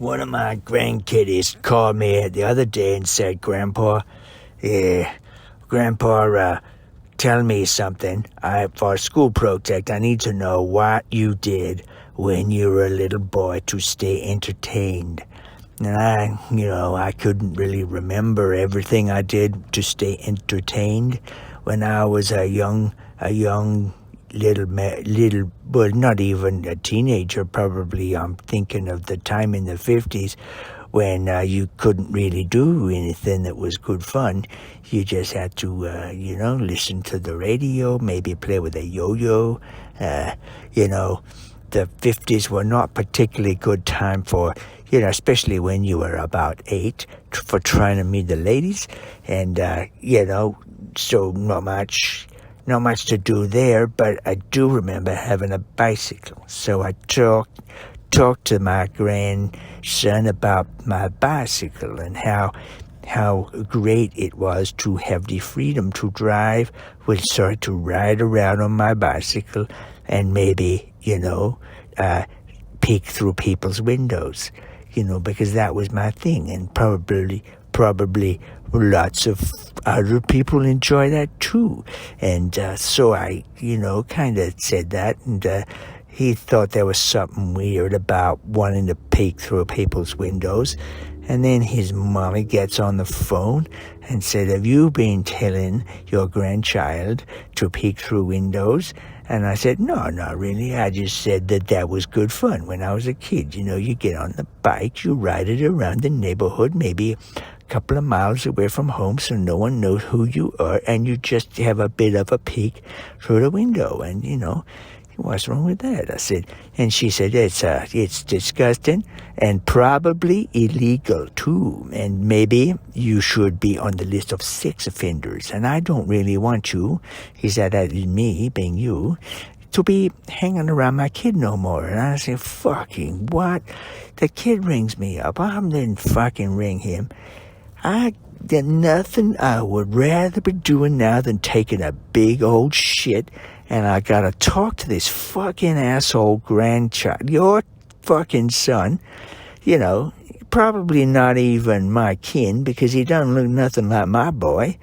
One of my grandkiddies called me the other day and said, Grandpa, tell me something. For a school project, I need to know what you did when you were a little boy to stay entertained. And I couldn't really remember everything I did to stay entertained when I was a young little, well, not even a teenager, probably. I'm thinking of the time in the 50s when you couldn't really do anything that was good fun. You just had to, listen to the radio, maybe play with a yo-yo. The 50s were not particularly good time for, especially when you were about 8, for trying to meet the ladies. And, so not much to do there, but I do remember having a bicycle. So I talked to my grandson about my bicycle and how great it was to have the freedom to drive. We started to ride around on my bicycle and maybe, peek through people's windows, because that was my thing. And probably lots of other people enjoy that too. And so I, kind of said that, and he thought there was something weird about wanting to peek through people's windows. And then his mommy gets on the phone and said, have you been telling your grandchild to peek through windows? And I said, no, not really. I just said that was good fun when I was a kid. You get on the bike, you ride it around the neighborhood, maybe a couple of miles away from home so no one knows who you are, and you just have a bit of a peek through the window. And, what's wrong with that? I said, and she said, it's disgusting and probably illegal too. And maybe you should be on the list of sex offenders. And I don't really want you, he said, that is me, being you, to be hanging around my kid no more. And I said, fucking what? The kid rings me up. I didn't fucking ring him. There's nothing I would rather be doing now than taking a big old shit, and I gotta talk to this fucking asshole grandchild, your fucking son, probably not even my kin, because he doesn't look nothing like my boy.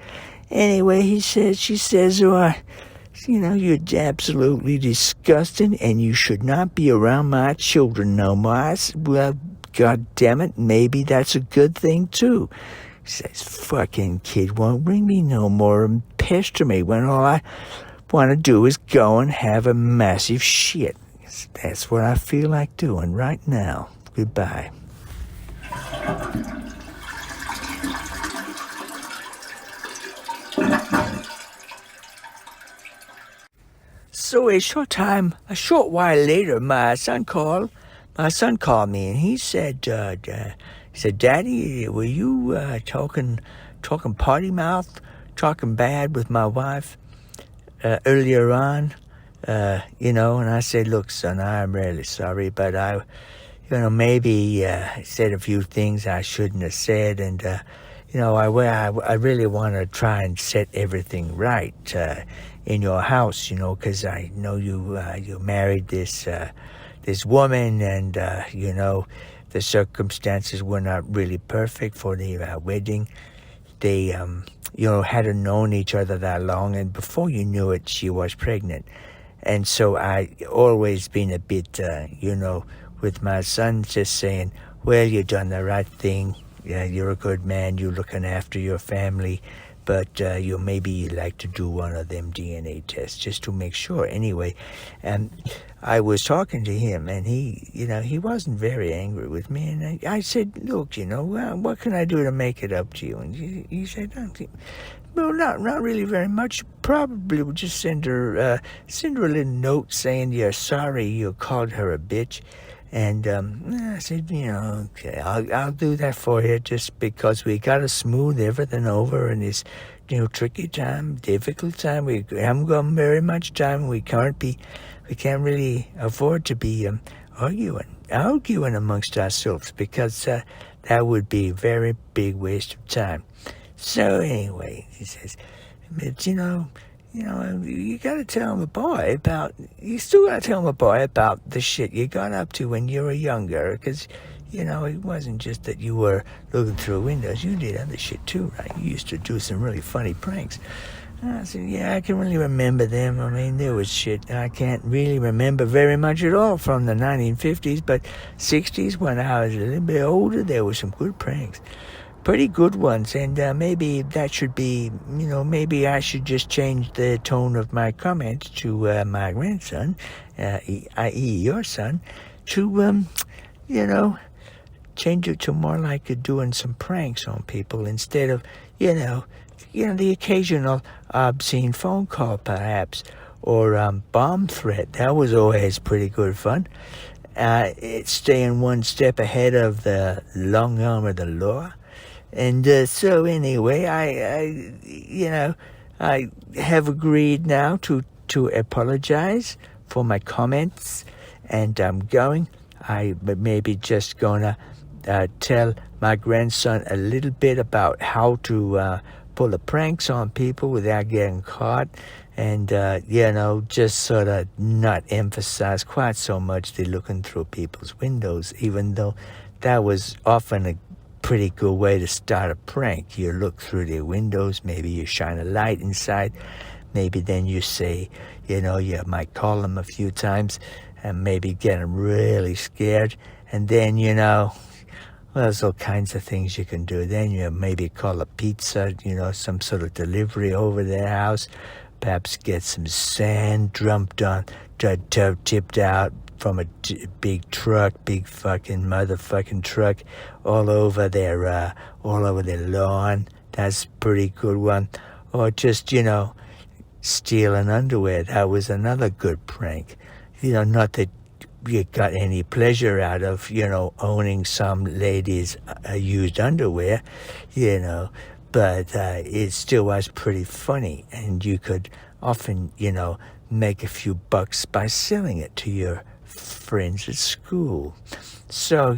Anyway, she says, you're absolutely disgusting, and you should not be around my children no more. I said, well, God damn it, maybe that's a good thing too. Says, fucking kid won't ring me no more and pester me when all I want to do is go and have a massive shit. That's what I feel like doing right now. Goodbye. So a short while later, my son called me, and he said, Daddy, were you talking potty mouth, talking bad with my wife earlier on? And I said, look, son, I'm really sorry, but I maybe said a few things I shouldn't have said, and I really want to try and set everything right in your house, because I know you married this woman, and the circumstances were not really perfect for the wedding. They hadn't known each other that long, and before you knew it, she was pregnant. And so I always been a bit, with my son just saying, well, you done the right thing. Yeah, you're a good man. You're looking after your family. But you maybe like to do one of them DNA tests just to make sure. Anyway, and I was talking to him, and he wasn't very angry with me. And I said, look, what can I do to make it up to you? And he said, well, not really very much. Probably would just send her a little note saying you're sorry you called her a bitch. And I said, okay, I'll do that for you, just because we got to smooth everything over in this, tricky time, difficult time. We haven't got very much time. We can't really afford to be arguing amongst ourselves, because that would be a very big waste of time. So anyway, he says, but you got to tell the boy about the shit you got up to when you were younger, because, it wasn't just that you were looking through windows. You did other shit too, right? You used to do some really funny pranks. And I said, yeah, I can really remember them. I mean, there was shit I can't really remember very much at all from the 1950s, but 60s, when I was a little bit older, there were some good pranks. Pretty good ones, and maybe that should be, maybe I should just change the tone of my comments to my grandson, i.e. your son, to, change it to more like doing some pranks on people instead of, the occasional obscene phone call, perhaps, or bomb threat. That was always pretty good fun. It's staying one step ahead of the long arm of the law. And so anyway, I have agreed now to apologize for my comments, and I'm going. I maybe just gonna tell my grandson a little bit about how to pull the pranks on people without getting caught, and just sort of not emphasize quite so much the looking through people's windows, even though that was often a pretty good way to start a prank. You look through their windows, maybe you shine a light inside, maybe then you say, you might call them a few times and maybe get them really scared, and then, there's all kinds of things you can do. Then you maybe call a pizza, some sort of delivery over their house, perhaps get some sand dumped on, tipped out from a big truck, big fucking motherfucking truck, all over their lawn. That's a pretty good one. Or just, stealing underwear. That was another good prank. Not that you got any pleasure out of, owning some lady's used underwear, but it still was pretty funny, and you could often, make a few bucks by selling it to your friends at school. So,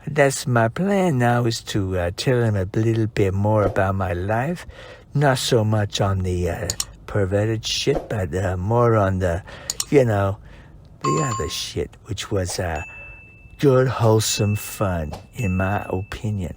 that's my plan now, is to tell them a little bit more about my life. Not so much on the perverted shit, but more on the, the other shit, which was good, wholesome fun, in my opinion.